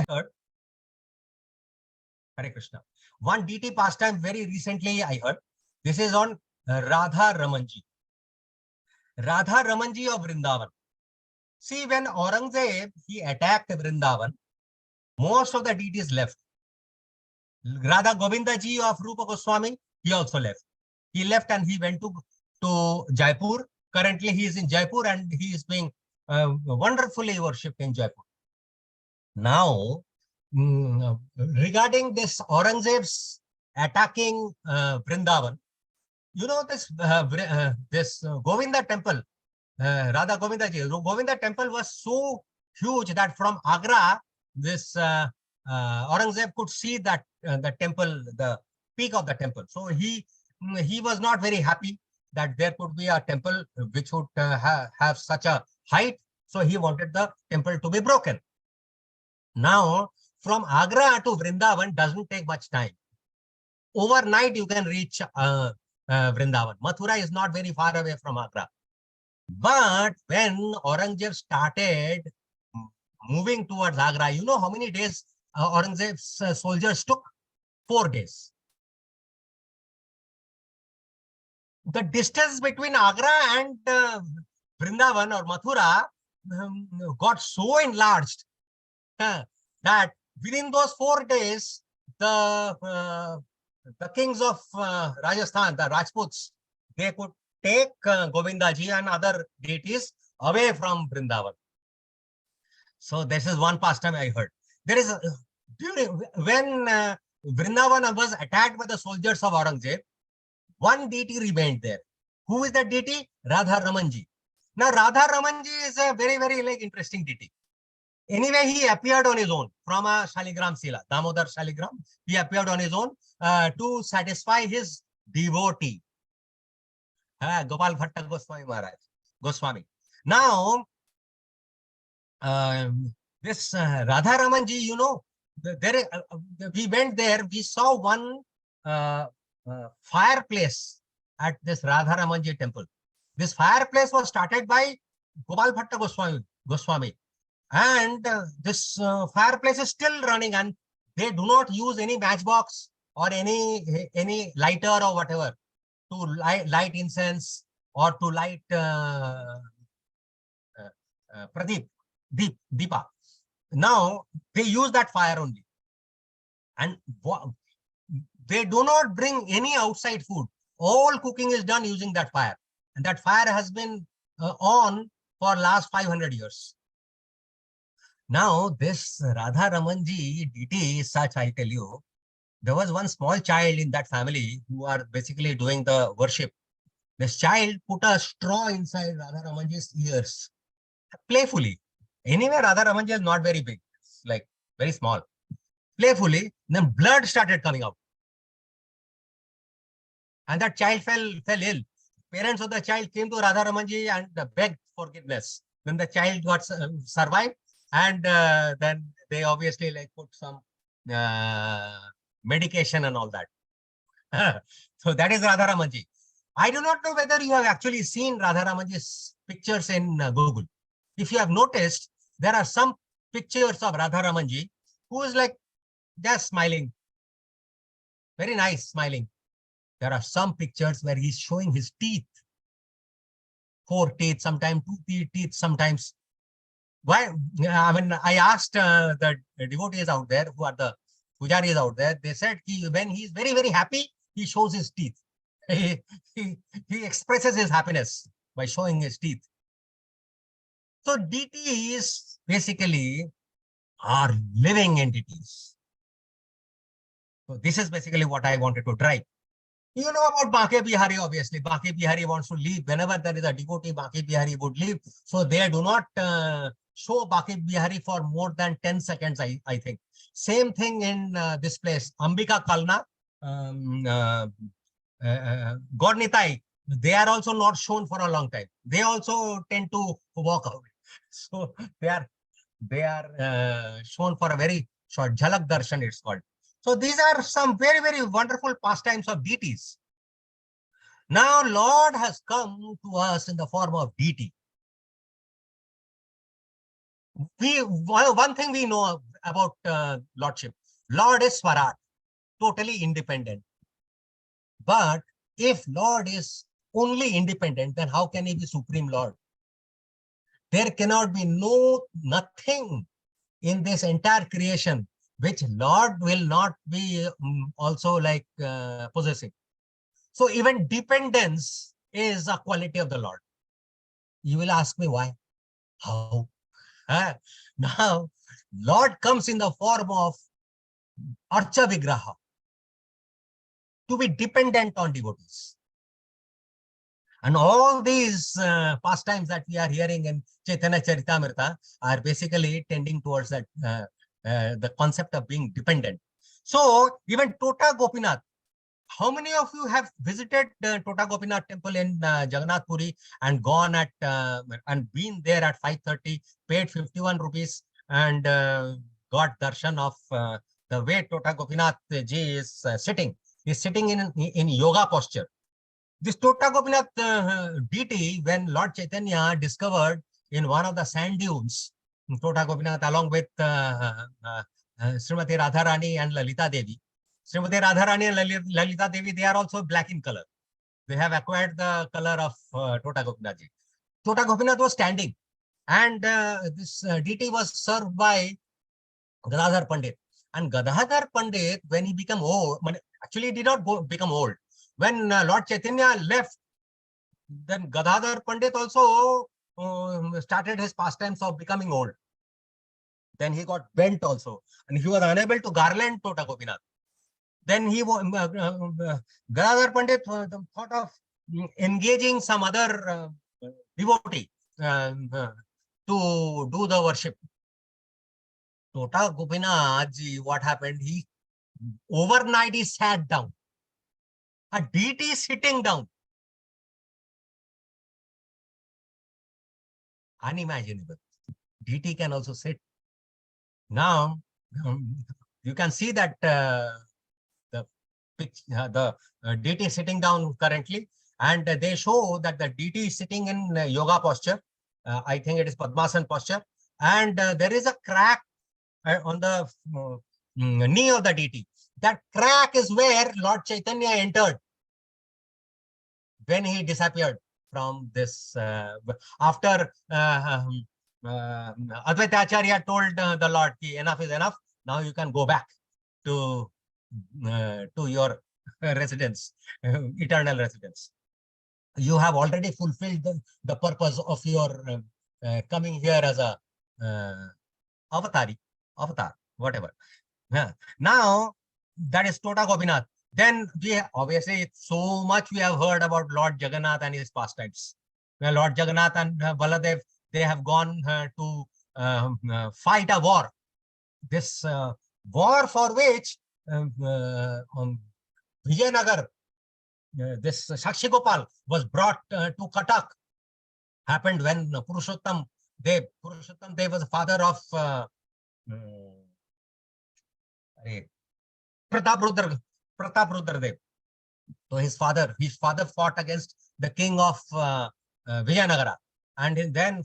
heard. Hare Krishna. One DT pastime very recently I heard. This is on Radha Ramanji. Radha Ramanji of Vrindavan. See, when Aurangzeb, he attacked Vrindavan, most of the deities left. Radha Govinda ji of Rupa Goswami, he also left. He left and he went to Jaipur. Currently, he is in Jaipur and he is being wonderfully worshipped in Jaipur. Now, regarding this Aurangzeb's attacking Vrindavan, you know this Govinda temple, Radha Govinda ji, Govinda temple was so huge that from Agra, this Aurangzeb could see that the temple, the peak of the temple. So he was not very happy that there could be a temple which would have such a height. So he wanted the temple to be broken. Now, from Agra to Vrindavan doesn't take much time. Overnight, you can reach Vrindavan. Mathura is not very far away from Agra. But when Aurangzeb started moving towards Agra, you know how many days Aurangzeb's soldiers took? 4 days. The distance between Agra and Vrindavan or Mathura got so enlarged that within those 4 days, the kings of Rajasthan, the Rajputs, they could take Govindaji and other deities away from Vrindavan. So this is one pastime I heard. There is when Vrindavan was attacked by the soldiers of Aurangzeb, one deity remained there. Who is that deity? Radha Ramanji. Now Radha Ramanji is a very, very interesting deity. Anyway, he appeared on his own from a Shaligram Sila, Damodar Shaligram. He appeared on his own to satisfy his devotee, Gopal Bhatta Goswami Maharaj, Goswami. Now, this Radha Ramanji, you know, we went there, we saw one fireplace at this Radha Ramanji temple. This fireplace was started by Gopal Bhatta Goswami. And this fireplace is still running, and they do not use any matchbox or any lighter or whatever to light incense or to light Deepa. Now they use that fire only, and they do not bring any outside food. All cooking is done using that fire, and that fire has been on for last 500 years. Now, this Radha Ramanji deity is such, I tell you, there was one small child in that family who are basically doing the worship. This child put a straw inside Radha Ramanji's ears, playfully. Anyway, Radha Ramanji is not very big, it's like very small. Playfully, then blood started coming out. And that child fell ill. Parents of the child came to Radha Ramanji and begged forgiveness. Then the child got survived. And then they obviously like put some medication and all that. So that is Radha Ramanji. I do not know whether you have actually seen Radha Ramanji's pictures in Google. If you have noticed, there are some pictures of Radha Ramanji who is like just smiling. Very nice smiling. There are some pictures where he's showing his teeth. 4 teeth, sometimes 2 teeth, sometimes. Why? I mean, I asked the devotees out there, who are the pujaris out there, they said when he's very, very happy, he shows his teeth. He expresses his happiness by showing his teeth. So deities basically are living entities. So this is basically what I wanted to drive. You know about Banke Bihari, obviously. Banke Bihari wants to leave. Whenever there is a devotee, Banke Bihari would leave. So they do not show Banke Bihari for more than 10 seconds, I think. Same thing in this place. Ambika Kalna, Gornitai, they are also not shown for a long time. They also tend to walk away. So they are shown for a very short. Jhalak Darshan, it's called. So these are some very, very wonderful pastimes of deities. Now, Lord has come to us in the form of deity. one thing we know about Lordship, Lord is Swarat, totally independent. But if Lord is only independent, then how can he be Supreme Lord? There cannot be nothing in this entire creation which Lord will not be also like possessing. So even dependence is a quality of the Lord. You will ask me why? How? Now, Lord comes in the form of Archa Vigraha to be dependent on devotees. And all these pastimes that we are hearing in Caitanya Charitamrta are basically tending towards that the concept of being dependent. So even Tota Gopinath, how many of you have visited Tota Gopinath temple in Jagannath Puri and gone at and been there at 5:30, paid 51 rupees and got darshan of the way Tota Gopinath ji is sitting? He's sitting in yoga posture. This Tota Gopinath deity, when Lord Chaitanya discovered in one of the sand dunes, Tota Gopinath along with Srimati Radharani and Lalita Devi. Srimati Radharani and Lalita Devi, they are also black in color. They have acquired the color of Tota Gopinath ji. Tota Gopinath was standing and this deity was served by Gadadhar Pandit. And Gadadhar Pandit, when he became old, actually he did not become old. When Lord Chaitanya left, then Gadadhar Pandit also started his pastimes of becoming old. Then he got bent also, and he was unable to garland Tota Gopinath. Then he Gadadhar Pandit thought of engaging some other devotee to do the worship. Tota Gopinath ji, what happened? He overnight he sat down. A deity is sitting down. Unimaginable. Deity can also sit. Now, you can see that the deity is sitting down currently, and they show that the deity is sitting in yoga posture. I think it is Padmasana posture, and there is a crack on the knee of the deity. That crack is where Lord Chaitanya entered when he disappeared from this. After Advaita Acharya told the Lord, enough is enough. Now you can go back to your residence, eternal residence. You have already fulfilled the purpose of your coming here as a avatar, whatever. Now, that is Tota Gopinath. Then we obviously so much we have heard about Lord Jagannath and his pastimes. Well, Lord Jagannath and Baladev, they have gone to fight a war. This war for which Vijayanagar, this Sakshi Gopal was brought to Katak. Happened when Purushottam Dev was the father of Pratap Rudra Dev. So his father fought against the king of Vijayanagara, and then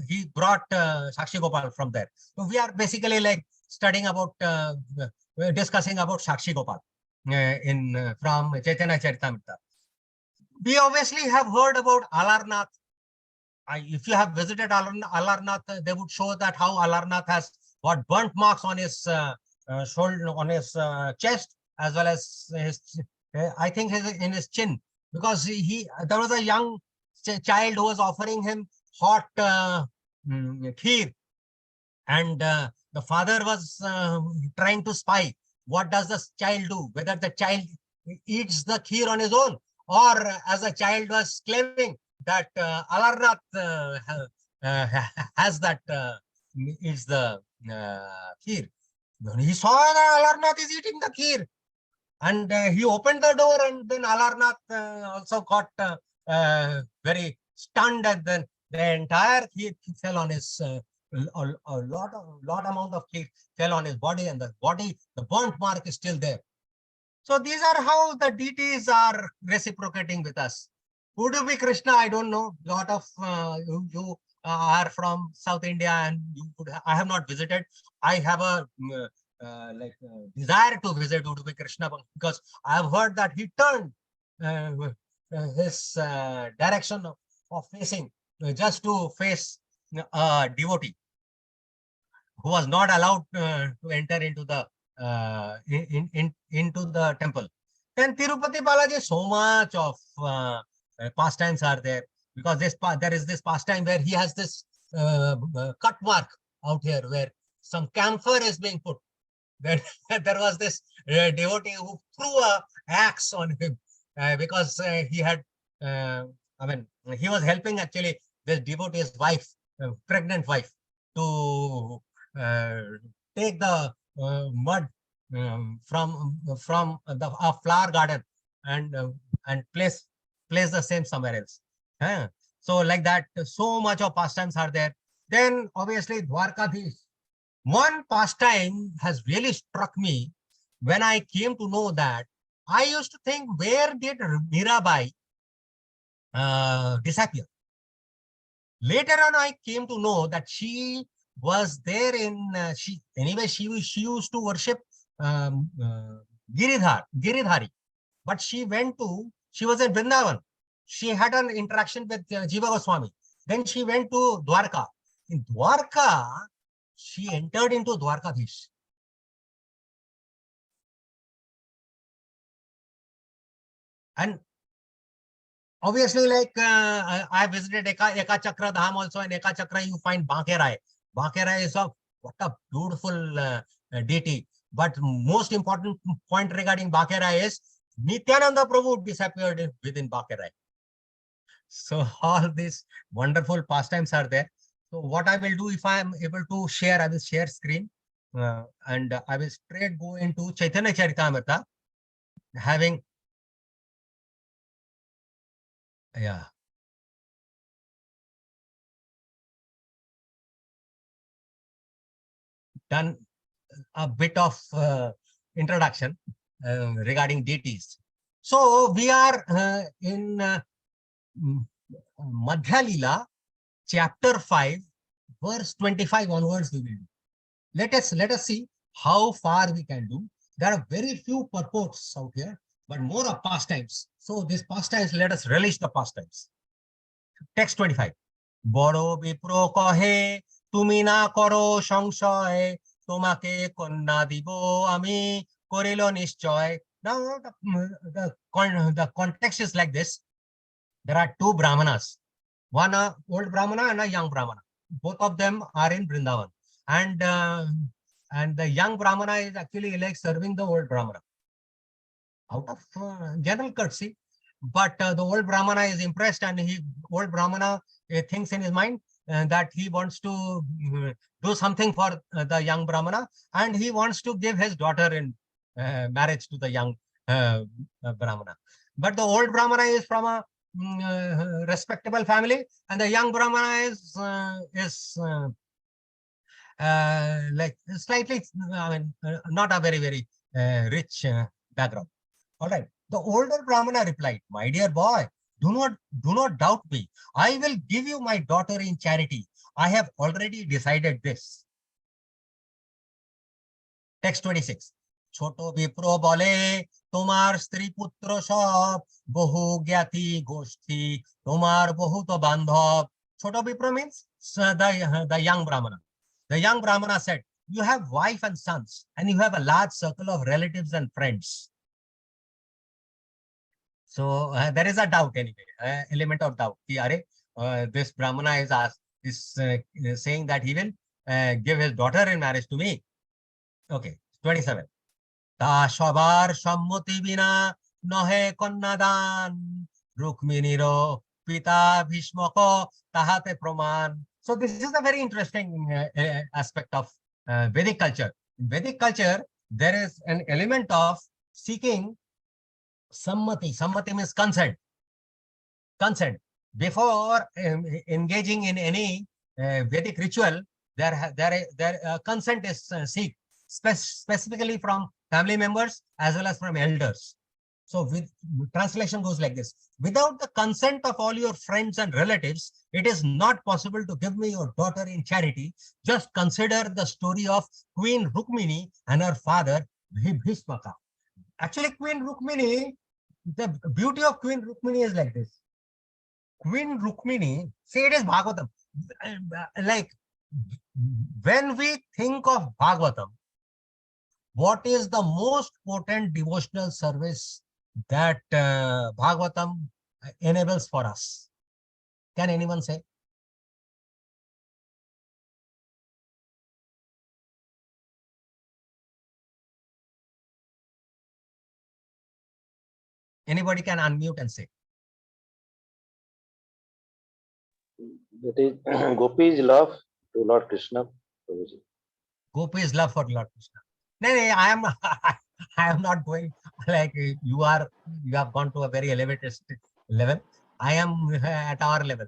he brought Sakshi Gopal from there. So we are basically like studying about discussing about Sakshi Gopal from Caitanya Charitamrta. We obviously have heard about Alarnath. If you have visited Alarnath, they would show that how Alarnath has got burnt marks on his shoulder, on his chest, as well as his, I think in his chin, because there was a young child who was offering him hot kheer, and the father was trying to spy what does the child do, whether the child eats the kheer on his own, or as a child was claiming that Alarnath has that eats the kheer. When he saw that Alarnath is eating the kheer, and he opened the door, and then Alarnath also got very stunned, and then the entire kheer fell on his a lot amount of kheer fell on his body, and the burnt mark is still there. So these are how the deities are reciprocating with us. Would you be Krishna? I don't know. Lot of you are from South India and I have not visited. I have a desire to visit Udupi Krishna because I have heard that he turned his direction of facing just to face a devotee who was not allowed to enter into the into the temple. Then Tirupati Balaji, so much of pastimes are there because there is this pastime where he has this cut mark out here where some camphor is being put. Then there was this devotee who threw a axe on him because he had, I mean, he was helping actually this devotee's wife, pregnant wife, to uh, take the mud from the flower garden and place the same somewhere else. So like that, so much of pastimes are there. Then obviously Dwarkadhish. One pastime has really struck me when I came to know that I used to think, where did Mirabai disappear? Later on, I came to know that she was there in she used to worship Giridhari, but she was in Vrindavan. She had an interaction with Jiva Goswami. Then she went to Dwarka. In Dwarka, she entered into Dwarkadhish. And obviously, like I visited Eka Chakra Dham also. In Eka Chakra, you find Bankerai. Bankerai is what a beautiful deity. But most important point regarding Bankerai is Nityananda Prabhu disappeared within Bankerai. So all these wonderful pastimes are there. So what I will do, if I am able to share, I will share screen and I will straight go into Chaitanya Charitamrta, having, yeah, done a bit of introduction regarding deities. So we are in Madhya Lila, chapter 5, verse 25 onwards we will do. Let us see how far we can do. There are very few purports out here, but more of pastimes. So these pastimes, let us relish the pastimes. Text 25. বড় বিপ্র কহে তুমি না করো সংশয় তোমাকে কন্যা দিব আমি করিল নিশ্চয়. Now the context is like this. There are two brahmanas, one a old brahmana and a young brahmana. Both of them are in Vrindavan, and the young brahmana is actually like serving the old brahmana out of general courtesy. But the old brahmana is impressed, and old brahmana thinks in his mind that he wants to do something for the young brahmana, and he wants to give his daughter in marriage to the young brahmana. But the old brahmana is from a respectable family, and the young brahmana is like slightly, I mean, not a very rich background. All right. The older brahmana replied, "My dear boy, do not doubt me. I will give you my daughter in charity. I have already decided this." Text 26. ছোট বিপ্র বলে তোমার স্ত্রী পুত্র সব বহু জ্ঞাতি গোষ্ঠী তোমার বহুত বান্ধব. ছোট বিপ্র means the young brahmana. The young brahmana said, "You have wife and sons, and you have a large circle of relatives and friends." So there is a doubt anyway, element of doubt. This brahmana is saying that he will give his daughter in marriage to me. Okay, 27. তা সবার সম্মতি বিনা নহে কন্যাদান রুক্মিণীরও পিতা ভীষ্মক তাহাতে প্রমাণ. So this is a very interesting aspect of Vedic culture. In Vedic culture, there is an element of seeking sammati. Sammati means consent. Consent. Before engaging in any Vedic ritual, consent is sought, specifically from family members as well as from elders. So with translation goes like this: without the consent of all your friends and relatives, it is not possible to give me your daughter in charity. Just consider the story of Queen Rukmini and her father Bhishmaka. Actually, Queen Rukmini, the beauty of Queen Rukmini is like this. Queen Rukmini, see, it is Bhagavatam. Like, when we think of Bhagavatam, what is the most potent devotional service that Bhagavatam enables for us? Can anyone say? Anybody can unmute and say. That is Gopi's love to Lord Krishna. Prabhuji. Gopi's love for Lord Krishna. No, no, I am I am not going like you are. You have gone to a very elevated level. I am at our level,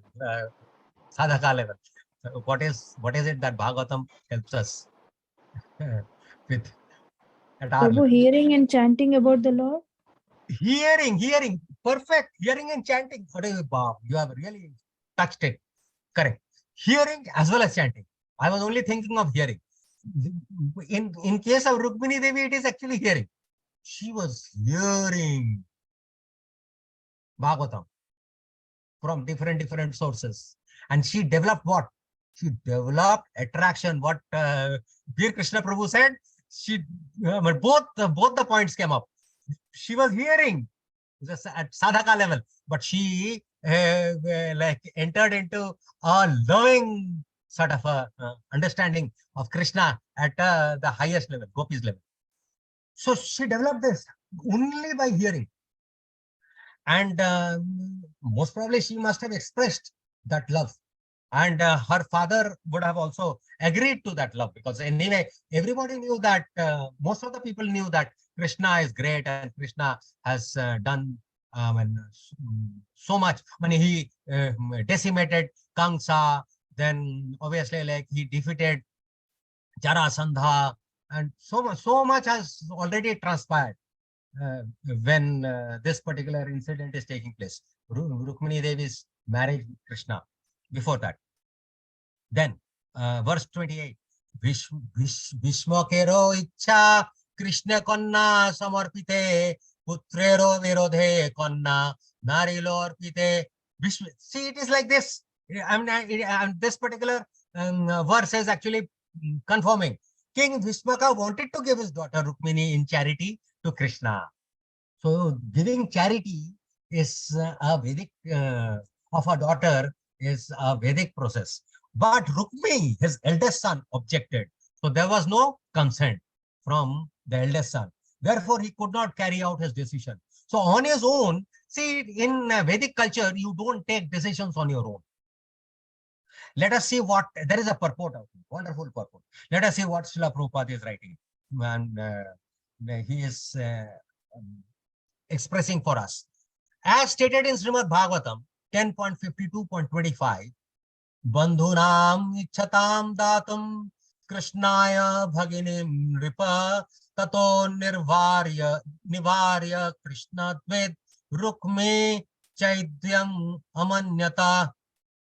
sadhaka level. So what is it that Bhagavatam helps us with at our Prabhu, level? hearing and chanting about the Lord. Hearing, perfect. Hearing and chanting. Bob, you have really touched it. Correct. Hearing as well as chanting. I was only thinking of hearing. In case of Rukmini Devi, it is actually hearing. She was hearing Bhagavatam from different sources. And she developed what? She developed attraction. What Dear Krishna Prabhu said, she both the points came up. She was hearing just at sadhaka level, but she like entered into a loving sort of a understanding of Krishna at the highest level, Gopi's level. So she developed this only by hearing. And most probably she must have expressed that love. And her father would have also agreed to that love, because anyway, everybody knew that, most of the people knew that Krishna is great and Krishna has done and so much. I mean, he decimated Kamsa, then obviously like he defeated Jarasandha, and so much has already transpired when this particular incident is taking place. Rukmini Devi's marriage with Krishna. Before that, then verse 28, Bhishmakero ichha Krishna konna samarpite putrero virodhe konna narilo arpite. See, it is like this. This particular verse is actually confirming. King Bhishmaka wanted to give his daughter Rukmini in charity to Krishna. So giving charity is a Vedic of a daughter is a Vedic process. But Rukmi, his eldest son, objected. So there was no consent from the eldest son. Therefore, he could not carry out his decision. So on his own, see, in Vedic culture, you don't take decisions on your own. Let us see what, there is a purport of it, wonderful purport. Let us see what Srila Prabhupada is writing. And he is expressing for us. As stated in Srimad Bhagavatam 10.52.25, Bandhunam ichhatam datum Krishnaya bhaginim ripa tato nivarya Krishna dved rukme chaidyam amanyata.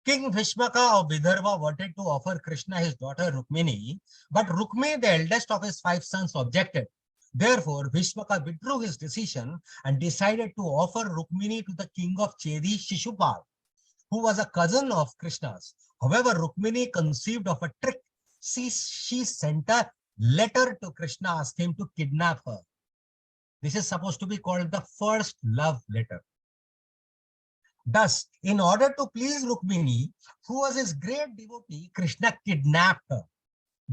King Bhishmaka of Vidarbha wanted to offer Krishna his daughter Rukmini, but Rukmi, the eldest of his 5 sons, objected. Therefore, Bhishmaka withdrew his decision and decided to offer Rukmini to the king of Chedi, Shishupal, who was a cousin of Krishna's. However, Rukmini conceived of a trick. She sent a letter to Krishna asking him to kidnap her. This is supposed to be called the first love letter. Thus, in order to please Rukmini, who was his great devotee, Krishna kidnapped her.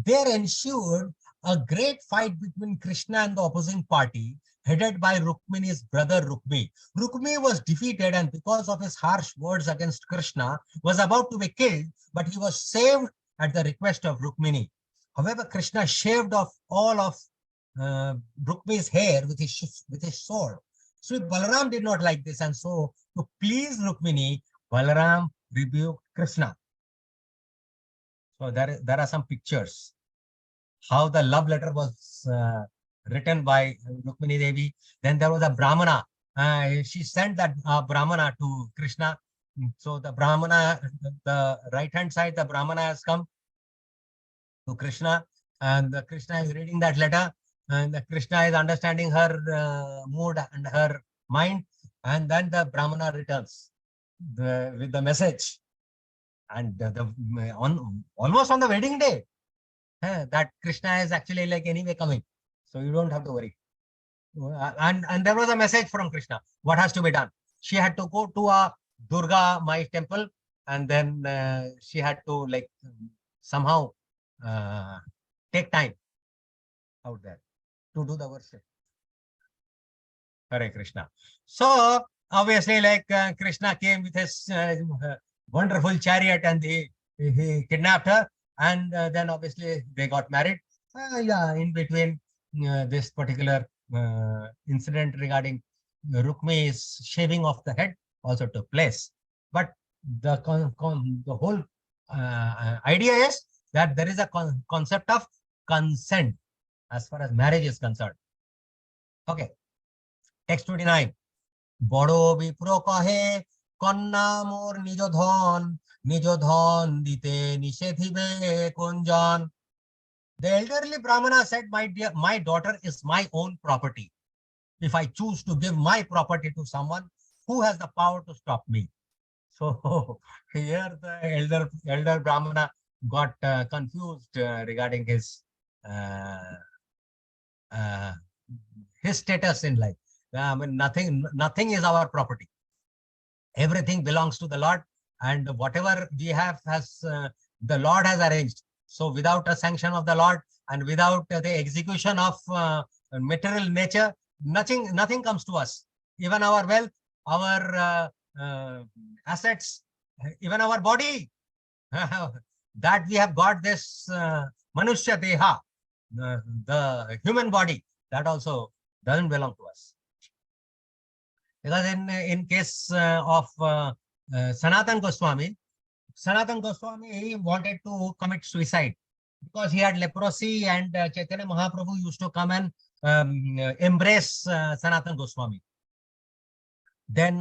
There ensued a great fight between Krishna and the opposing party, headed by Rukmini's brother Rukmi. Rukmi was defeated, and because of his harsh words against Krishna, was about to be killed, but he was saved at the request of Rukmini. However, Krishna shaved off all of Rukmi's hair with his sword. So Balaram did not like this, and so to please Rukmini, Balaram rebuked Krishna. So there are some pictures how the love letter was written by Rukmini Devi. Then there was a Brahmana she sent that Brahmana to Krishna. So the Brahmana, the right hand side, the Brahmana has come to Krishna, and the Krishna is reading that letter, and the Krishna is understanding her mood and her mind, and then the Brahmana returns with the message, and on almost on the wedding day, that Krishna is actually like anyway coming, so you don't have to worry. And there was a message from Krishna. What has to be done? She had to go to a Durga Mai temple, and then she had to like somehow take time out there to do the worship. Hare Krishna. So obviously, like Krishna came with his wonderful chariot, and he kidnapped her, and then obviously they got married. Yeah, in between this particular incident regarding Rukmi's shaving off the head also took place. But the the whole idea is that there is a concept of consent as far as marriage is concerned. Okay, text 29. বড় বিপ্র কহে কন্যা মোর নিজ ধন দিতে নিষেধিবে কোনজন. The elderly Brahmana said, my daughter is my own property. If I choose to give my property to someone, who has the power to stop me? So here the elder Brahmana got confused regarding his status in life. I mean, nothing is our property. Everything belongs to the Lord, and whatever we have has the Lord has arranged. So without a sanction of the Lord and without the execution of material nature, nothing comes to us. Even our wealth, our assets, even our body, that we have got this Manushya Deha, the human body, that also doesn't belong to us. Because in case of Sanatan Goswami, he wanted to commit suicide because he had leprosy, and Chaitanya Mahaprabhu used to come and embrace Sanatan Goswami. Then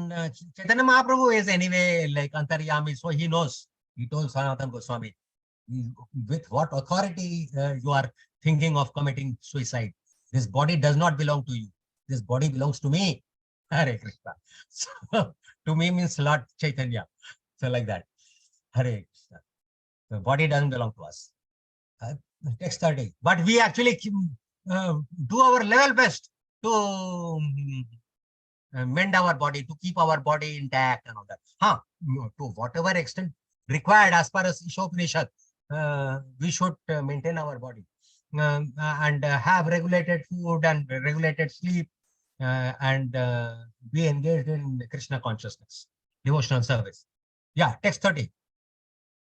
Chaitanya Mahaprabhu is anyway like Antaryami, so he knows. He told Sanatan Goswami, with what authority you are thinking of committing suicide? This body does not belong to you. This body belongs to me. Hare Krishna. So, to me means Lord Chaitanya. So like that. Hare Krishna. The body doesn't belong to us. Text 30. But we actually do our level best to mend our body, to keep our body intact and all that. To whatever extent required as far as Ishopanishad, we should maintain our body and have regulated food and regulated sleep, and be engaged in Krishna consciousness, devotional service. Yeah, text 30.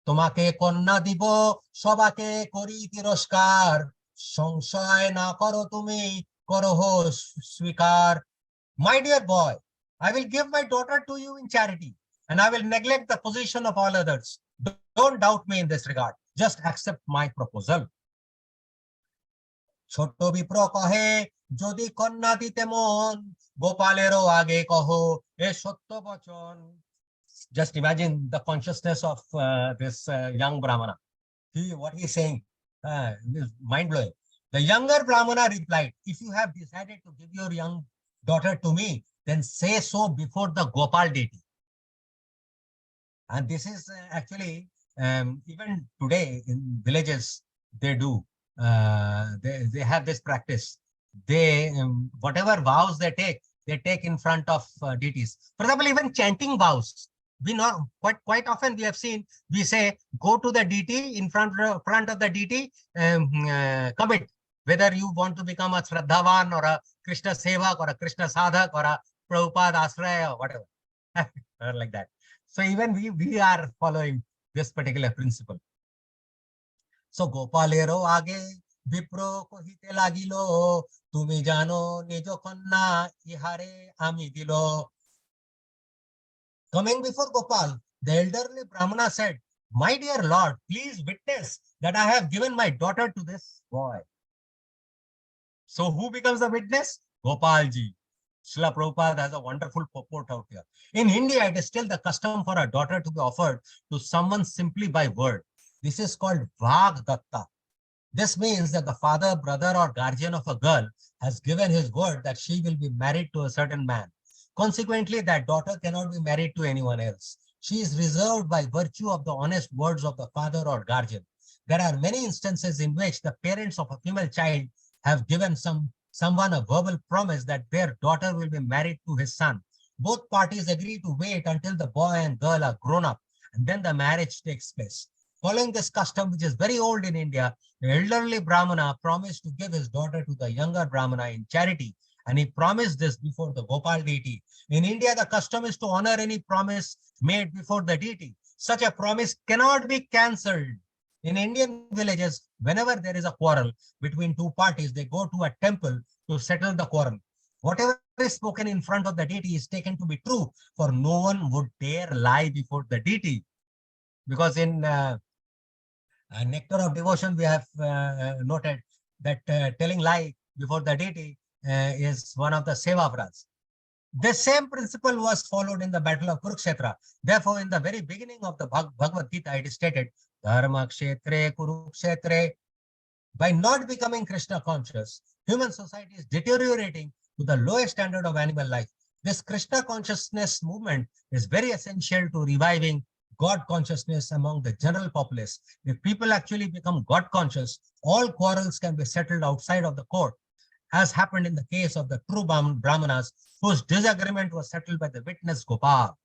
তোমাকে কন্যা দিব সবাকে করি তিরস্কার সংশয় না করো তুমি করহ স্বীকার. My dear boy, I will give my daughter to you in charity, and I will neglect the position of all others. Don't doubt me in this regard. Just accept my proposal. ছোট বিপ্র কহে যদি কন্যা দিতে মন গোপালেরও আগে কহ এ সত্য বচন. Just imagine the consciousness of this young Brahmana. What he's saying is mind-blowing. The younger Brahmana replied, if you have decided to give your young daughter to me, then say so before the Gopal deity. And this is actually, even today in villages, they do. They have this practice. They whatever vows they take in front of deities. For example, even chanting vows. We know quite often we have seen, we say, go to the deity, in front of the deity, commit whether you want to become a Shraddhavan or a Krishna Sevak or a Krishna Sadhak or a Prabhupada Ashraya or whatever, or like that. So even we are following this particular principle. So Gopalero age Vipro kohite lagilo tumi jano nijo konna ihare ami dilo. Coming before Gopal, the elderly Brahmana said, my dear Lord, please witness that I have given my daughter to this boy. So who becomes the witness? Gopalji. Srila Prabhupada has a wonderful purport out here. In India, it is still the custom for a daughter to be offered to someone simply by word. This is called Vag Datta. This means that the father, brother, or guardian of a girl has given his word that she will be married to a certain man. Consequently, that daughter cannot be married to anyone else. She is reserved by virtue of the honest words of the father or guardian. There are many instances in which the parents of a female child have given someone a verbal promise that their daughter will be married to his son. Both parties agree to wait until the boy and girl are grown up, and then the marriage takes place. Following this custom, which is very old in India, the elderly Brahmana promised to give his daughter to the younger Brahmana in charity, and he promised this before the Gopal deity. In India, the custom is to honor any promise made before the deity. Such a promise cannot be cancelled. In Indian villages, whenever there is a quarrel between two parties, they go to a temple to settle the quarrel. Whatever is spoken in front of the deity is taken to be true, for no one would dare lie before the deity. Because in Nectar of Devotion, we have noted that telling lie before the deity is one of the sevavras. The same principle was followed in the Battle of Kurukshetra. Therefore, in the very beginning of the Bhagavad Gita, it is stated, Dharma Kshetre Kurukshetre. By not becoming Krishna conscious, human society is deteriorating to the lowest standard of animal life. This Krishna consciousness movement is very essential to reviving God consciousness among the general populace. If people actually become God conscious, all quarrels can be settled outside of the court, as happened in the case of the true Brahmanas, whose disagreement was settled by the witness Gopal.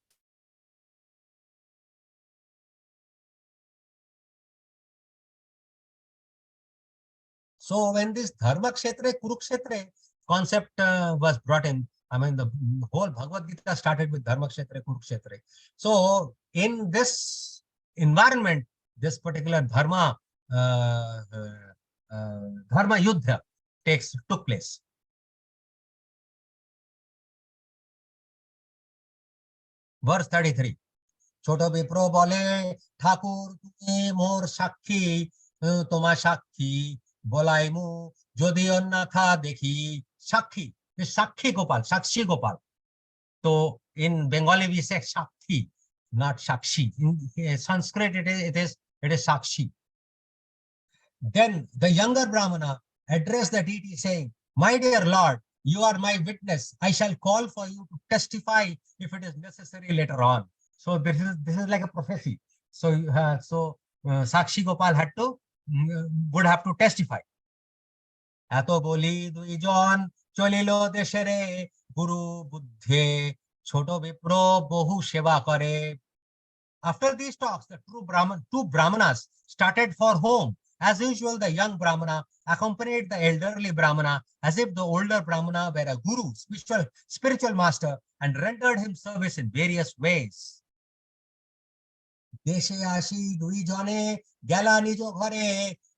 So when this Dharma Kshetre, Kurukshetre concept was brought in, I mean, the whole Bhagavad Gita started with Dharma Kshetre, Kurukshetre. So in this environment, this particular Dharma Yuddha took place. Verse 33. ছোট বিপ্র বলে ঠাকুর তুমি মোর সাক্ষী তোমা সাক্ষী বলাইমু যদি অন্যথা দেখি সাক্ষী সাক্ষী গোপাল সাক্ষী গোপাল তো in Bengali we say সাক্ষী not sakshi. In Sanskrit it is sakshi. Then the younger Brahmana addressed the deity saying, my dear Lord, you are my witness. I shall call for you to testify if it is necessary later on. So this is like a prophecy. So Sakshi Gopal would have to testify. Eto boli duijon cholilo deshere guru buddhe choto vipro bohu seva kore. After these talks, the two Brahmanas started for home. As usual, the young Brahmana accompanied the elderly Brahmana as if the older Brahmana were a guru, spiritual master, and rendered him service in various ways. দেশে আসি দুই জনে গেলা নিজ ঘরে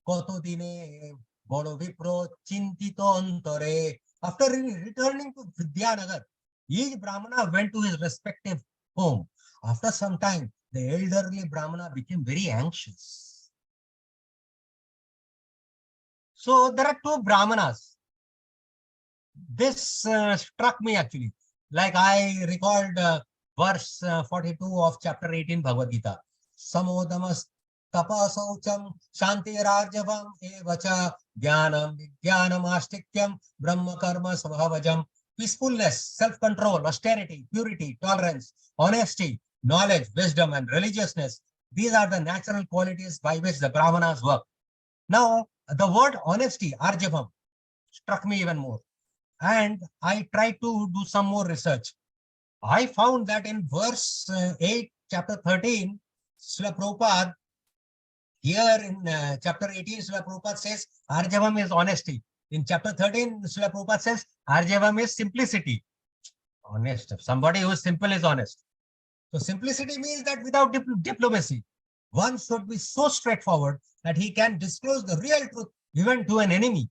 কতদিনে বড় বিপ্র চিন্তিত অন্তরে. After returning to Vidyanagar, each Brahmana went to his respective home. After some time, the elderly Brahmana became very anxious. So there are two Brahmanas. This struck me actually. Like I recalled verse 42 of chapter 18 Bhagavad Gita. Samodamas tapasaucham shanti rajavam evacha jnanam vijnanam astikyam brahma karma svabhavajam. Peacefulness, self-control, austerity, purity, tolerance, honesty, knowledge, wisdom, and religiousness. These are the natural qualities by which the Brahmanas work. Now, the word honesty, arjavam, struck me even more. And I tried to do some more research. I found that in verse 8, chapter 13, Srila Prabhupada, here in chapter 18, Srila Prabhupada says, arjavam is honesty. In chapter 13, Srila Prabhupada says, arjavam is simplicity. Honest. Somebody who is simple is honest. So simplicity means that without diplomacy, one should be so straightforward that he can disclose the real truth even to an enemy.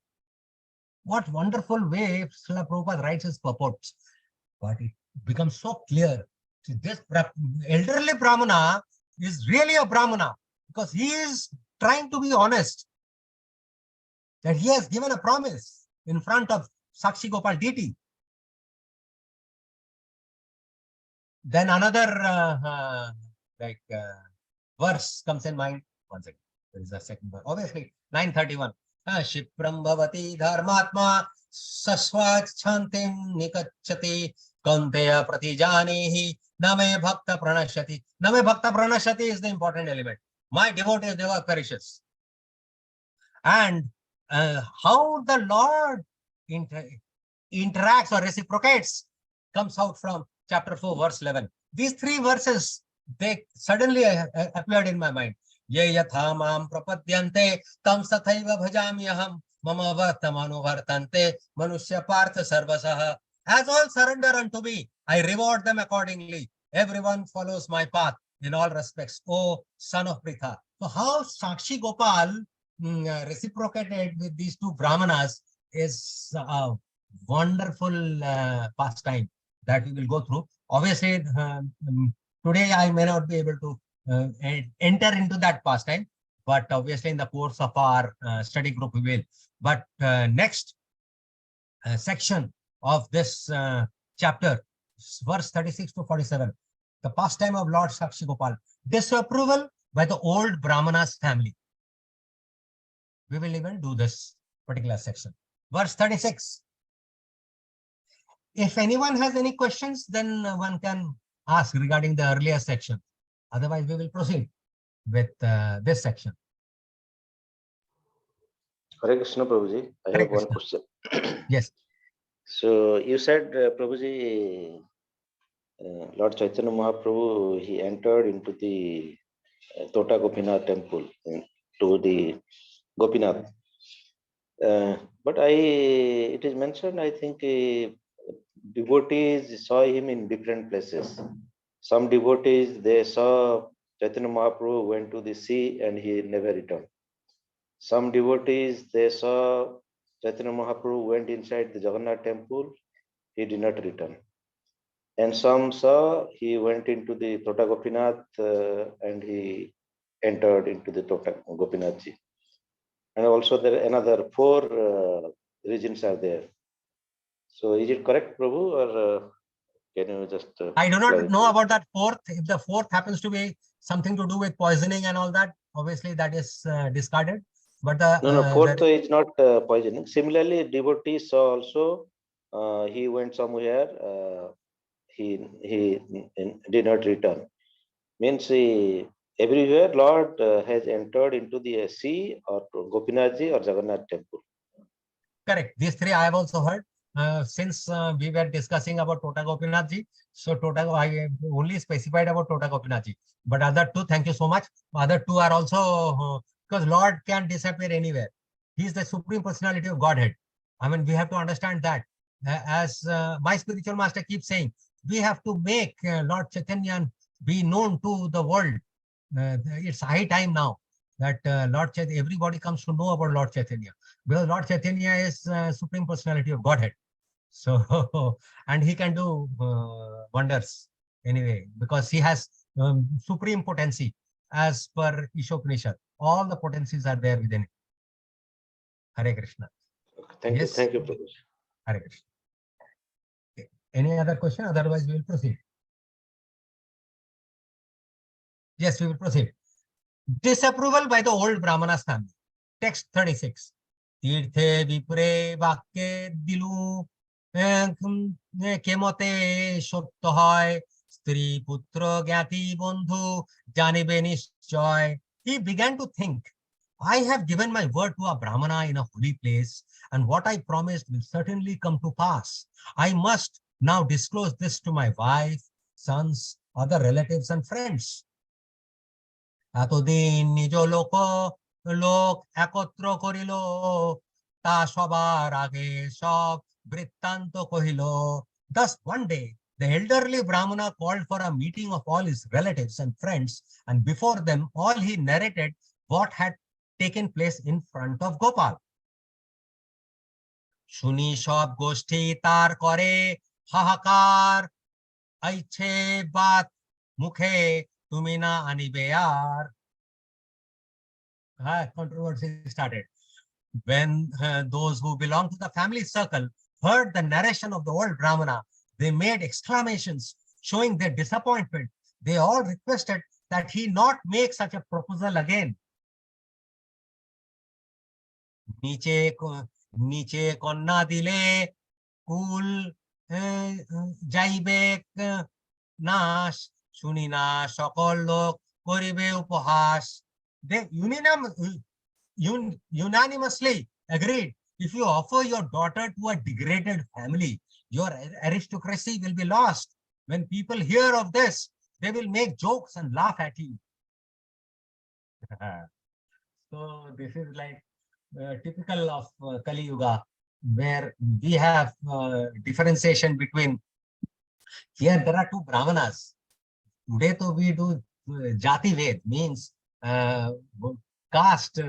What wonderful way Srila Prabhupada writes his purports. But it becomes so clear. See, this elderly Brahmana is really a Brahmana because he is trying to be honest. That he has given a promise in front of Sakshi Gopal deity. Then another verse comes in mind. One second. There is a second verse. Obviously, 931. Shipram bhavati dharmatma sasvachantim nikachati kanteya pratijanihi name bhakta pranashati. Name bhakta pranashati is the important element. My devotees never perishes. And how the Lord interacts or reciprocates comes out from chapter 4, verse 11. These three verses, they suddenly appeared in my mind. Ye yatha mam prapadyante tam sathaiva bhajami aham mama vartamanu vartante manushya partha sarvasaha. As all surrender unto me, I reward them accordingly. Everyone follows my path in all respects. O son of Pritha. So how Sakshi Gopal reciprocated with these two brahmanas is a wonderful pastime that we will go through. Obviously, today I may not be able to enter into that pastime, but obviously in the course of our study group we will. But next section of this chapter, verse 36 to 47, the pastime of Lord Sakshi Gopal, disapproval by the old Brahmanas family. We will even do this particular section. Verse 36. If anyone has any questions, then one can ask regarding the earlier section. Otherwise, we will proceed with this section. Hare Krishna, Prabhuji. I Hare have one Krishna. question. Yes. So you said, Prabhuji, Lord Chaitanya Mahaprabhu, he entered into the Tota Gopinath temple, to the Gopinath. But it is mentioned, I think, devotees saw him in different places. Some devotees, they saw Chaitanya Mahaprabhu went to the sea and he never returned. Some devotees, they saw Chaitanya Mahaprabhu went inside the Jagannath temple, he did not return. And some saw he went into the Tota Gopinath and he entered into the Tota Gopinathji. And also there are another 4 regions are there. So is it correct, Prabhu, or can you just I do not clarify? know about that fourth. If the fourth happens to be something to do with poisoning and all that, obviously that is discarded. But the No, 4th is not poisoning. Similarly, devotees saw also he went somewhere, he did not return. Means everywhere Lord has entered into the sea or Gopinathji or Jagannath temple. correct. These three I have also heard. Since we were discussing about Tota Gopinathji, so I only specified about Tota Gopinathji. But other two, thank you so much. Other two are also, because Lord can disappear anywhere. He is the Supreme Personality of Godhead. I mean, we have to understand that. As my spiritual master keeps saying, we have to make Lord Chaitanya be known to the world. It's high time now that Lord Chaitanya, everybody comes to know about Lord Chaitanya. Because Lord Chaitanya is Supreme Personality of Godhead. So, and he can do wonders anyway, because he has supreme potency as per Ishopanishad. All the potencies are there within it. Hare Krishna. Okay, thank Yes. you. Thank you, Prabhu. Hare Krishna. Okay. Any other question? Otherwise, we will proceed. Yes, we will proceed. Disapproval by the old Brahmanas family. Text 36. Tirthe vipre vakke dilu kemote sotto hoy stri putra gyati bondhu janibe nishchoy. He began to think, I have given my word to a Brahmana in a holy place, and what I promised will certainly come to pass. I must now disclose this to my wife, sons, other relatives, and friends. এতদিন নিজ লোক একত্র করিল তা সবার আগে সব বৃত্তান্ত কহিল. Thus one day the elderly Brahmana called for a meeting of all his relatives and friends, and before them all he narrated what had taken place in front of Gopal. শুনি সব গোষ্ঠী তার করে হাহাকার, আইছে বাত মুখে তুমি না আনিবে আর. Controversy started. When those who belong to the family circle heard the narration of the old Brahmana, they made exclamations. showing their disappointment, they all requested that he not make such a proposal again. নিচে কন্যা দিলে কুল যাইবে নাশ, শুনি না সকল লোক করিবে উপহাস. They unanimously agreed, if you offer your daughter to a degraded family, your aristocracy will be lost. When people hear of this, they will make jokes and laugh at you. So this is like typical of Kali Yuga, where we have differentiation between, here there are two Brahmanas. Today though we do Jati Ved, means caste,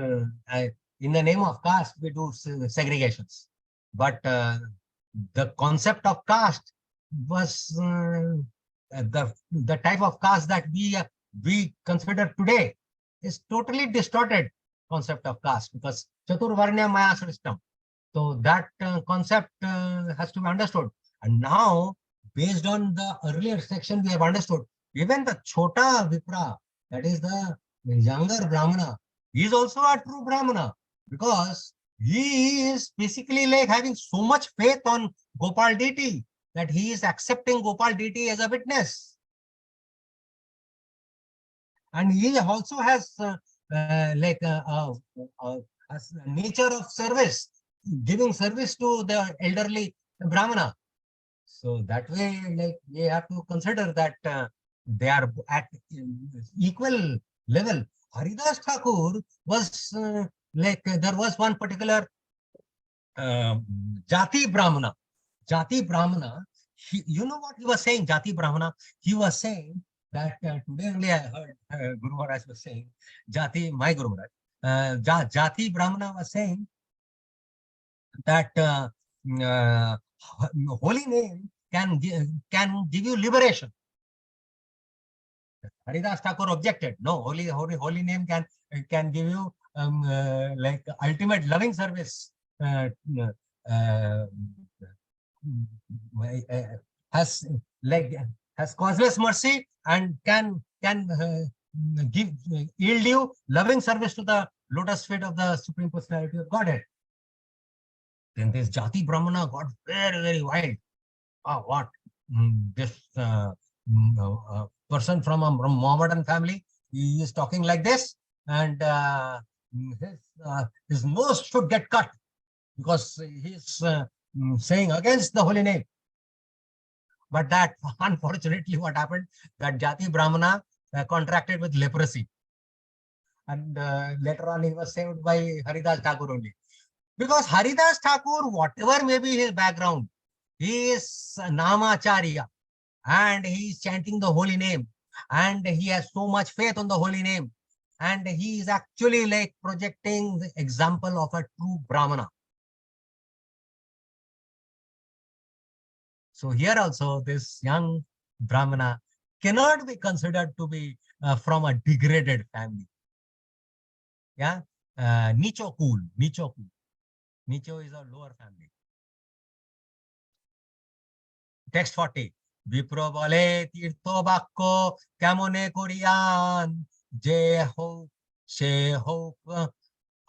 in the name of caste we do segregations. But the concept of caste was the type of caste that we consider today is totally distorted concept of caste, because Chaturvarnya Maya system. So that concept has to be understood. And now, based on the earlier section, we have understood even the Chota Vipra, that is the younger Brahmana, he is also a true Brahmana, because he is basically like having so much faith on Gopal deity that he is accepting Gopal deity as a witness. And he also has like a nature of service, giving service to the elderly Brahmana. So that way, like, we have to consider that they are at equal level. Haridas Thakur was like, there was one particular Jati Brahmana. Jati Brahmana, you know what he was saying, Jati Brahmana? He was saying that today only I heard Guru Maharaj was saying, my Guru Maharaj, Jati Brahmana was saying that holy name can give you liberation. Haridas Thakur objected, no, holy name can give you like ultimate loving service, has causeless mercy, and can yield you loving service to the lotus feet of the Supreme Personality of Godhead. Then this Jati Brahmana got very, very wild. What? This person from a Mohammedan family, he is talking like this, and his nose should get cut, because he is saying against the holy name. But that, unfortunately, what happened, that Jati Brahmana contracted with leprosy. And later on, he was saved by Haridas Thakur only. Because Haridas Thakur, whatever may be his background, he is Namacharya, and he is chanting the holy name, and he has so much faith on the holy name, and he is actually like projecting the example of a true Brahmana. So here also, this young Brahmana cannot be considered to be from a degraded family. Yeah, Nicho cool, Nicho cool. Nicho is a lower family. Text 40. বিপ্র বলে তীর্থ বাক্য কেমনে করিয়ান, যে হোক সে হোক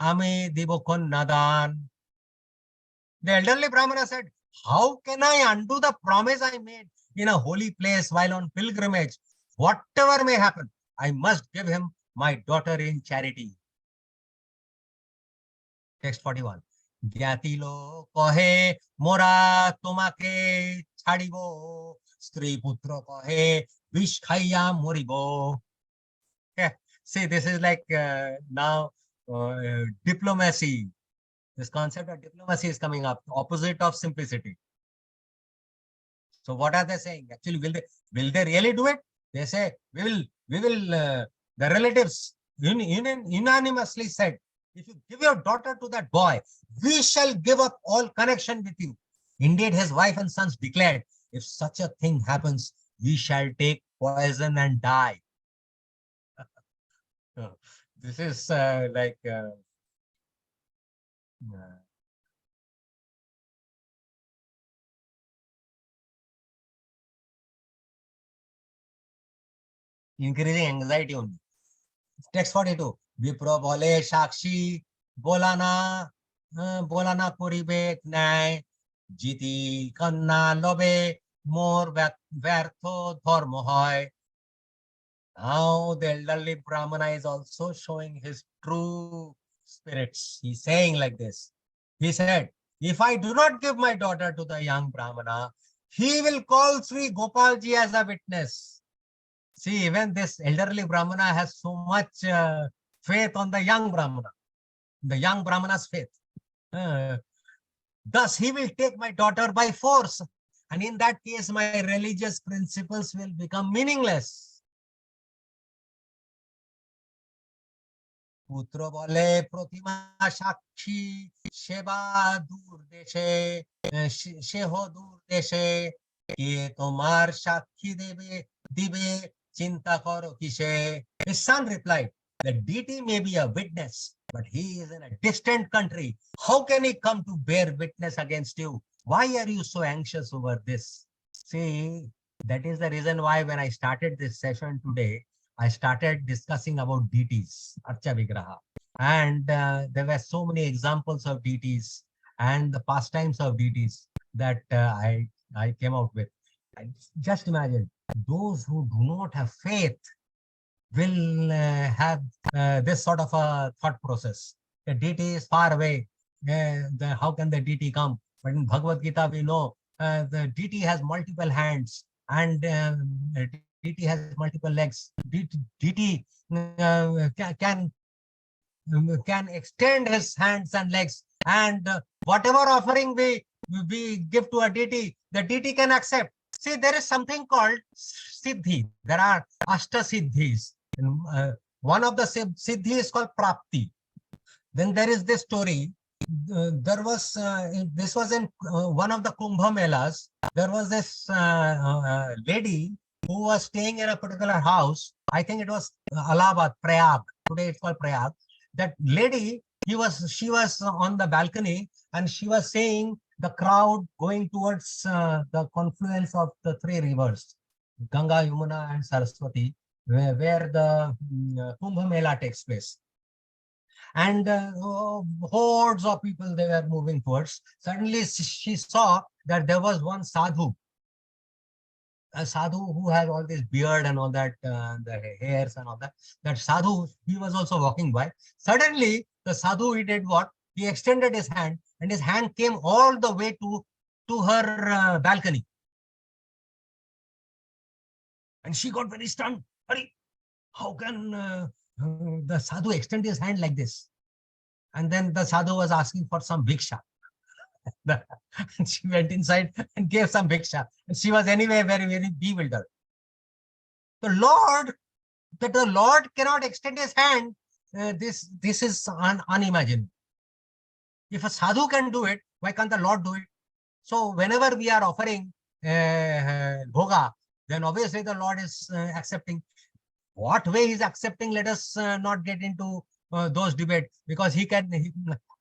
আমি দিব কন্যাদান. The elderly Brahmana said, how can I undo the promise I made in a holy place while on pilgrimage? Whatever may happen, I must give him my daughter in charity. Text 41. জ্ঞাতিল কহে মোরা তোমাকে ছাড়িব, স্ত্রী পুত্র কহে বিষ খাইয়া মরিব. See, this is like now diplomacy. This concept of diplomacy is coming up, opposite of simplicity. So what are they saying? Actually, will they really do it? They say, we will the relatives unanimously said, if you give your daughter to that boy, we shall give up all connection with you. Indeed, his wife and sons declared, if such a thing happens, we shall take poison and die. This is like increasing anxiety only. Text 42. Vipro bole Shakshi bolana bolana koribe ন্যায় jiti kanna lobe more ব্যর্থ ধর্ম হয়. Now the elderly Brahmana is also showing his true spirits. He's saying like this. He said, if I do not give my daughter to the young Brahmana, he will call Sri Gopalji as a witness. See, even this elderly Brahmana has so much faith on the young Brahmana, the young Brahmana's faith. Thus, he will take my daughter by force. And in that case, my religious principles will become meaningless. পুত্র বলে প্রতিমা সাক্ষী সেবা দূর দেশে সেহ দূর দেশে কে তোমার সাক্ষী দিবে চিন্তা করো কিসে. His son replied, the deity may be a witness, but he is in a distant country. How can he come to bear witness against you? Why are you so anxious over this? See, that is the reason why when I started this session today, I started discussing about deities, Archa Vigraha. And there were so many examples of deities and the pastimes of deities that I came out with. Just imagine, those who do not have faith will have this sort of a thought process. The deity is far away. How can the deity come? But in Bhagavad Gita, we know the deity has multiple hands and deity has multiple legs. Deity can extend his hands and legs, and whatever offering we give to a deity, the deity can accept. See, there is something called siddhi. There are ashta siddhis. One of the siddhi is called prapti. Then there is this story. There was this was in one of the Kumbh Melas. There was this lady who was staying in a particular house. I think it was Allahabad, Prayag. Today it's called Prayag. That lady, she was on the balcony and she was seeing the crowd going towards the confluence of the three rivers, Ganga, Yamuna, and Saraswati, where the Kumbh Mela takes place. And hordes of people they were moving towards. Suddenly she saw that there was one sadhu, a sadhu who has all this beard and all that, the hairs and all that. That sadhu, he was also walking by. Suddenly, the sadhu, he did what? He extended his hand, and his hand came all the way to her balcony. And she got very stunned. Hurry, how can the sadhu extend his hand like this? And then the sadhu was asking for some bhiksha. She went inside and gave some bhiksha. And she was anyway very, very bewildered. The Lord cannot extend his hand. This is unimaginable. If a sadhu can do it, why can't the Lord do it? So whenever we are offering bhoga, then obviously the Lord is accepting. What way he's accepting, let us not get into those debates, because he can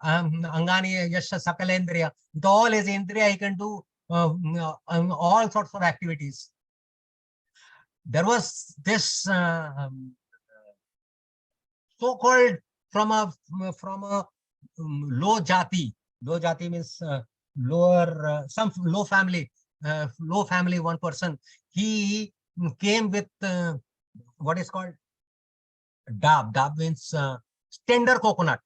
angani yasha sakalendriya, with all his indriya he can do all sorts of activities. There was this so-called from a low jati. Low jati means lower, some low family, one person. He came with what is called dab. Dab means tender coconut,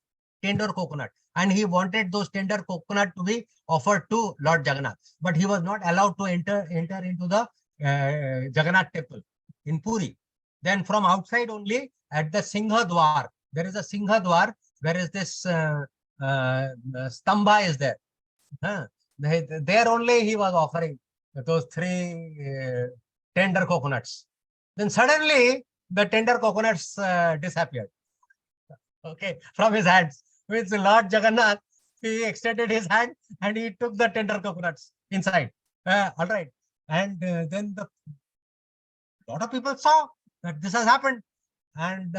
and he wanted those tender coconut to be offered to Lord Jagannath, but he was not allowed to enter into the Jagannath temple in Puri. Then from outside only, at the Singha Dwar, there is a Singha Dwar, where is this Stamba is there. There only he was offering those three tender coconuts. Then suddenly the tender coconuts disappeared. Okay, from his hands. With Lord Jagannath, he extended his hand and he took the tender coconuts inside. All right. And then a lot of people saw that this has happened. And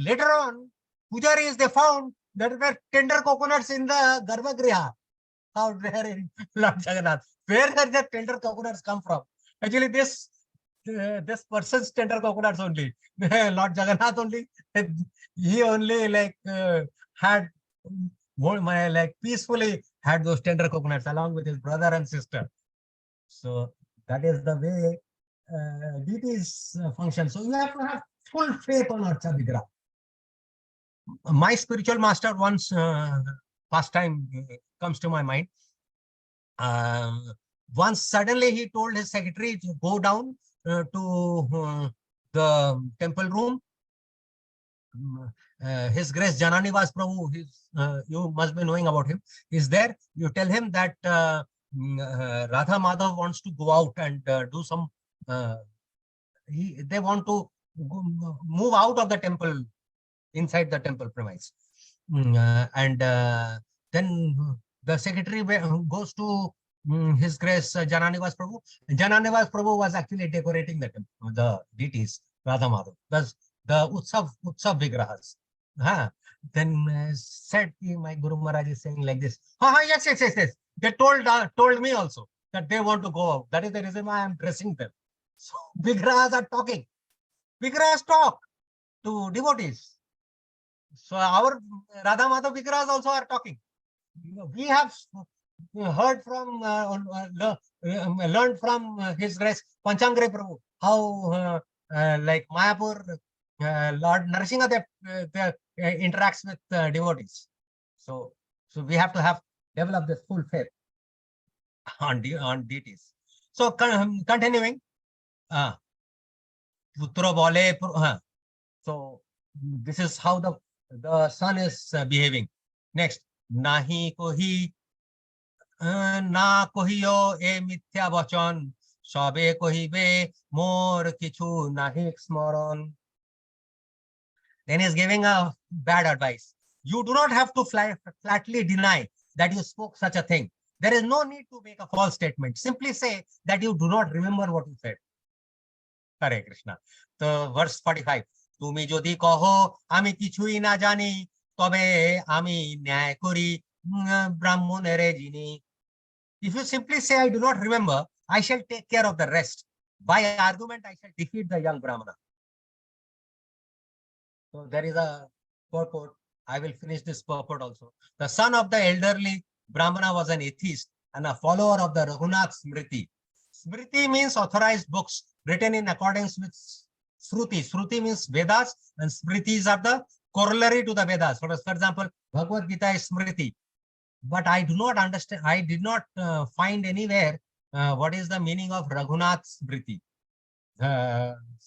later on, pujaris, they found that there were tender coconuts in the Garbhagriha out there in Lord Jagannath. Where did the tender coconuts come from? Actually, this this person's tender coconuts only. Lord Jagannath only, he only like had like peacefully had those tender coconuts along with his brother and sister. So that is the way deities function. So you have to have full faith on Archa Vigraha. My spiritual master once past time comes to my mind. Once suddenly he told his secretary to go down to the temple room. His Grace Jananivas Prabhu, you must be knowing about him, is there. You tell him that Radha Madhav wants to go out and do some, they want to move out of the temple, inside the temple premise. And then the secretary goes to His Grace Jananivas Prabhu. Jananivas Prabhu was actually decorating the deities, Radha Madhav. The Utsav Vigrahas. Then said, my Guru Maharaj is saying like this. Yes. They told me also that they want to go out. That is the reason why I am dressing them. So Vigrahas are talking. Vigrahas talk to devotees. So our Radha Madhav Vigrahas also are talking. We have heard from, learned from His Grace Panchangre Prabhu how like Mayapur, Lord Narasingha interacts with devotees. So we have to develop this full faith on deities. So continuing, Putra Bole. So this is how the son is behaving. Next, nahi kohi na kohiyo e mithya bachon sabe kohibe mor kichu nahi smaron. Then he is giving a bad advice. You do not have to flatly deny that you spoke such a thing. There is no need to make a false statement. Simply say that you do not remember what you said. Hare Krishna. So verse 45. তুমি যদি কহো আমি কিছুই না জানি তবে আমি ন্যায় করি ব্রাহ্মণের যিনি. If you simply say I do not remember, I shall take care of the rest. By argument, I shall defeat the young Brahmana. So there is a purport. I will finish this purport also. The son of the elderly Brahmana was an atheist and a follower of the Raghunath Smriti. Smriti means authorized books written in accordance with Shruti. Shruti means Vedas, and Smritis are the corollary to the Vedas. For example, Bhagavad Gita is Smriti. But I do not understand, I did not find anywhere what is the meaning of Raghunath Smriti.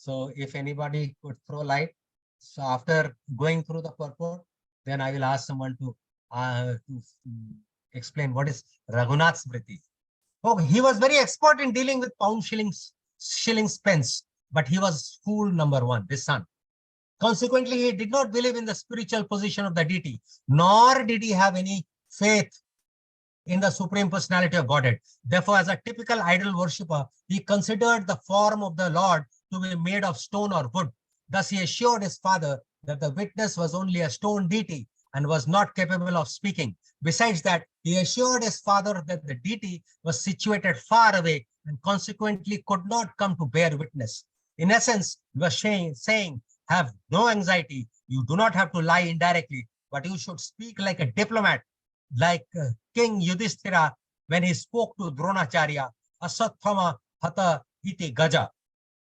So if anybody could throw light. So after going through the purport, then I will ask someone to explain what is Raghunath Smriti. Oh, he was very expert in dealing with pound, shillings, pence, but he was fool number one, this son. Consequently, he did not believe in the spiritual position of the deity, nor did he have any faith in the Supreme Personality of Godhead. Therefore, as a typical idol worshipper, he considered the form of the Lord to be made of stone or wood. Thus, he assured his father that the witness was only a stone deity and was not capable of speaking. Besides that, he assured his father that the deity was situated far away and consequently could not come to bear witness. In essence, he was saying, have no anxiety. You do not have to lie indirectly, but you should speak like a diplomat, like King Yudhishthira when he spoke to Dronacharya, Asathama Hatha Iti Gaja.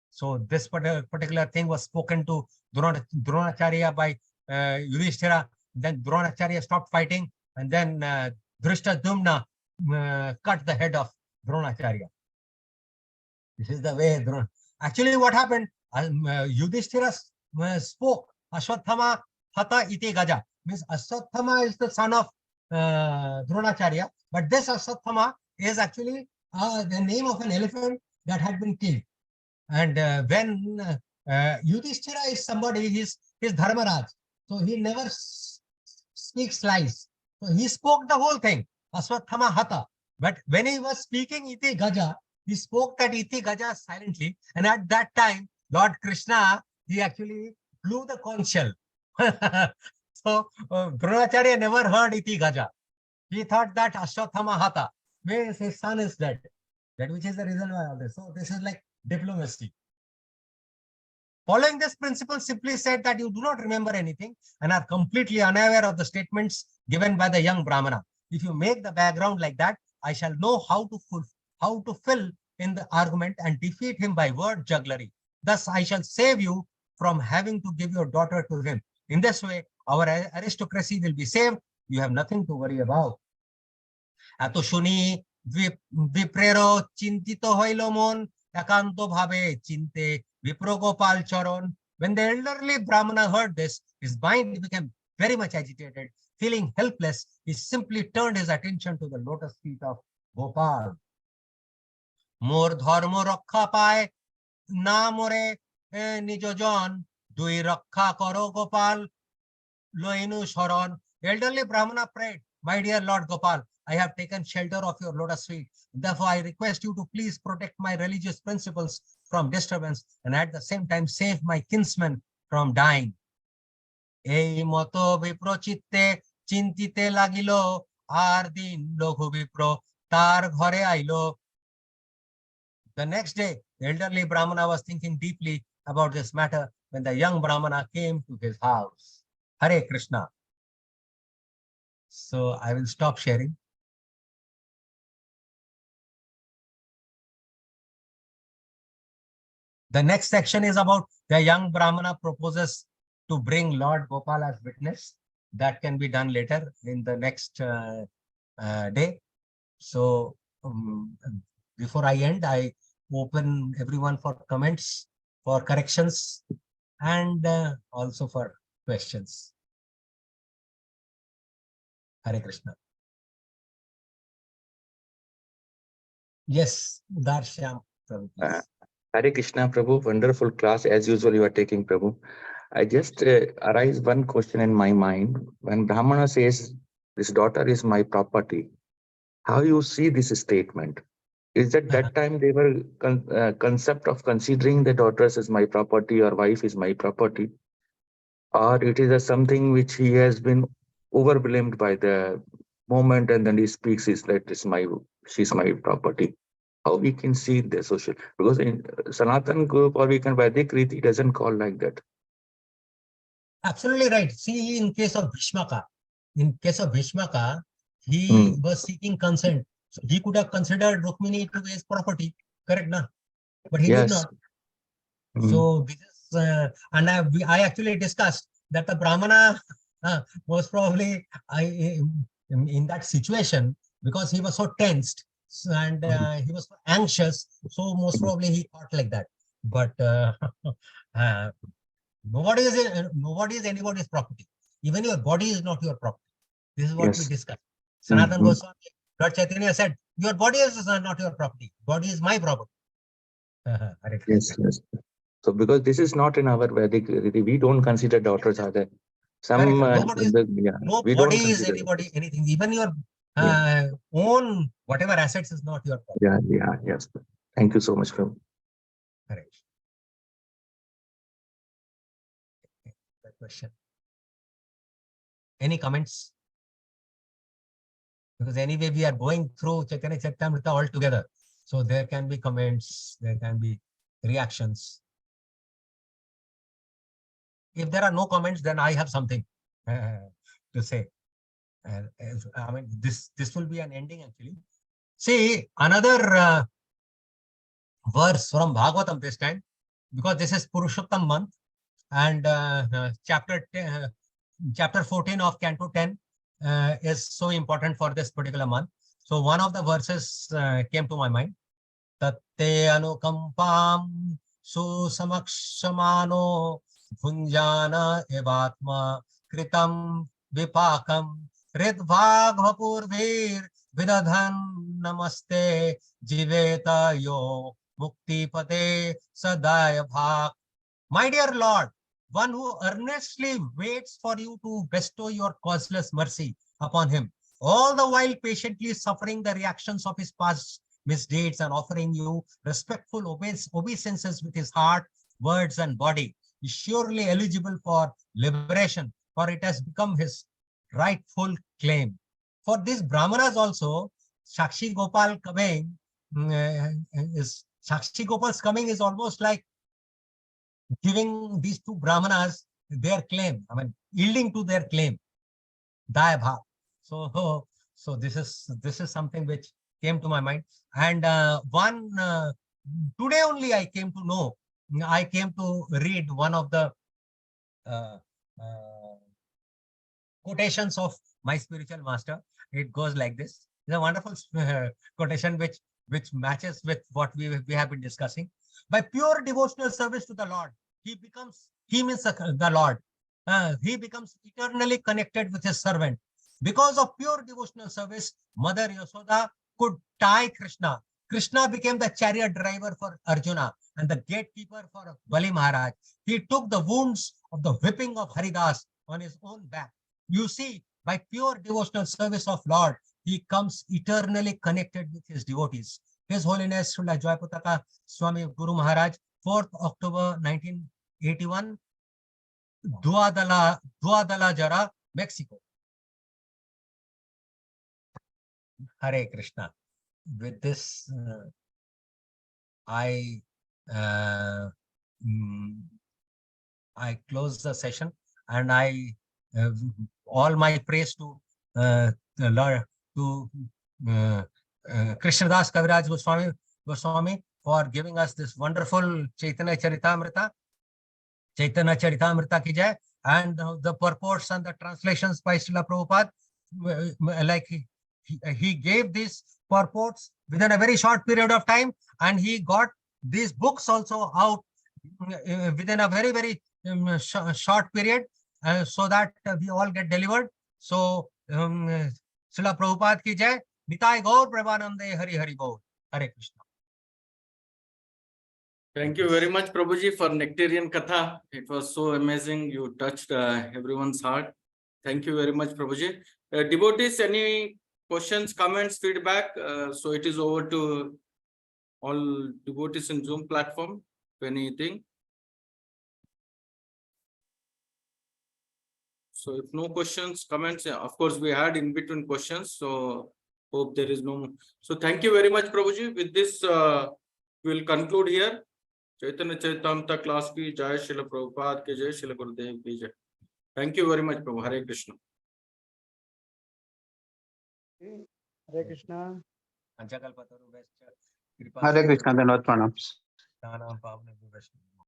So this particular thing was spoken to Dronacharya by Yudhishthira. Then Dronacharya stopped fighting, and then Drishtadumna cut the head of Dronacharya. This is the way. Actually, what happened? Yudhishthira spoke Ashwathama Hatha Iti Gaja. Means Ashwathama is the son of Dronacharya, but this Ashwathama is actually the name of an elephant that had been killed. And when Yudhishthira is somebody, he's Dharmaraj, so he never speaks lies. So he spoke the whole thing, Ashwathama Hatha. But when he was speaking Iti Gaja, he spoke that Iti Gaja silently. And at that time, Lord Krsna, he actually blew the conch shell. So Dronacharya never heard Iti Gaja. He thought that Ashwathama Hatha means his son is dead. That which is the reason why all this. So this is like diplomacy. Following this principle simply said that you do not remember anything and are completely unaware of the statements given by the young Brahmana. If you make the background like that, I shall know how to fill in the argument and defeat him by word jugglery. Thus, I shall save you from having to give your daughter to him. In this way, our aristocracy will be saved. You have nothing to worry about. এত শুনি বিপ্রের চিন্তিত হইল মন একান্ত ভাবে চিন্তে বিপ্র গোপাল চরণ. When the elderly Brahmana heard this, his mind became very much agitated. Feeling helpless, he simply turned his attention to the lotus feet of Gopal. মোর ধর্ম রক্ষা পায় না মোরে নিজজন দুই রক্ষা করো গোপাল লইনু শরণ. Elderly Brahmana prayed, my dear Lord Gopal, I have taken shelter of your lotus feet. Therefore, I request you to please protect my religious principles from disturbance and at the same time save my kinsmen from dying. এই মতো বিপ্রচিত্তে চিন্তিতে লাগিল আর দিন লঘু বিপ্র তার ঘরে আইলো. The next day, the elderly Brahmana was thinking deeply about this matter when the young Brahmana came to his house. Hare Krishna. So I will stop sharing. The next section is about the young Brahmana proposes to bring Lord Gopal as witness. That can be done later in the next day. So before I end, I open everyone for comments, for corrections, and also for questions. Hare Krishna. Yes, Darshyam. Hare Krishna, Prabhu. Wonderful class as usual you are taking, Prabhu. I just arise one question in my mind. When Brahmana says, this daughter is my property, how you see this statement? Is that time they were concept of considering the daughters as my property or wife is my property? Or it is something which he has been overwhelmed by the moment and then he speaks is that she's my property? How we can see the social, because in Sanatan group or we can Vedic Riti, it doesn't call like that. Absolutely right. See, in case of Bhishmaka, he was seeking consent. So he could have considered Rukmini to be his property, correct? No? But he did not. So this is, and I actually discussed that the Brahmana was probably in that situation because he was so tensed and he was so anxious. So most probably he thought like that. But nobody is anybody's property. Even your body is not your property. This is what we discussed. Sanatan Goswami, Lord Chaitanya said, your body is not your property. Body is my property. Yes. So because this is not in our Vedic, we don't consider daughters are there. Nobody is anybody, anything. Even your own whatever assets is not your property. Yes. Thank you so much, Prabhu. Correct. That question. Any comments? Because anyway, we are going through Caritamrta all together. So there can be comments, there can be reactions. If there are no comments, then I have something to say. I mean, this will be an ending actually. See, another verse from Bhagavatam this time, because this is Purushottam month and chapter 14 of Canto 10 is so important for this particular month. So one of the verses came to my mind. Tatte anukampam susamaksamano Bhunjana evatma kritam vipakam ridvag vapurvir vidadhan namaste jiveta yo mukti pate sadaya bhak. My dear Lord, one who earnestly waits for you to bestow your causeless mercy upon him, all the while patiently suffering the reactions of his past misdeeds and offering you respectful obeisances with his heart, words, and body, is surely eligible for liberation, for it has become his rightful claim. For these Brahmanas also, Sakshi Gopal's coming is almost like giving these two Brahmanas their claim, I mean, yielding to their claim, Daya Bhav. So this is something which came to my mind. And today only I came to read one of the uh, uh, quotations of my spiritual master. It goes like this. It's a wonderful quotation which matches with what we have been discussing. By pure devotional service to the Lord, he means the Lord. He becomes eternally connected with his servant. Because of pure devotional service, Mother Yasoda could tie Krishna. Krishna became the chariot driver for Arjuna and the gatekeeper for Bali Maharaj. He took the wounds of the whipping of Haridas on his own back. You see, by pure devotional service of Lord, he comes eternally connected with his devotees. His Holiness Srila Joyputaka Swami Guru Maharaj, 4th October 1981, Duadala Jara, Mexico. Hare Krishna. With this, I close the session, and all my praise to the Lord, to Krishnadas Kaviraj Goswami for giving us this wonderful Chaitanya Charitamrta. Chaitanya Charitamrta ki jai, and the purports and the translations by Srila Prabhupada, like he gave these purports within a very short period of time, and he got these books also out within a very, very short period, so that we all get delivered. So, Srila Prabhupada ki jai, Nitai Gaur Premanande, Hari Hari Bol, Hare Krishna. Thank you very much, Prabhuji, for Nectarian Katha. It was so amazing. You touched everyone's heart. Thank you very much, Prabhuji. Devotees, any questions, comments, feedback? So it is over to all devotees in Zoom platform. Anything? So if no questions, comments, of course, we had in between questions. So hope there is no. So thank you very much, Prabhuji. With this, we'll conclude here. Chaitanya Charitamrta class ki jai, Srila Prabhupada ki jai, Srila Gurudev ki jai. Thank you very much, Prabhu. Hare Krishna. Hare Krishna. Hare Hare Krishna. Dhanavad pranams.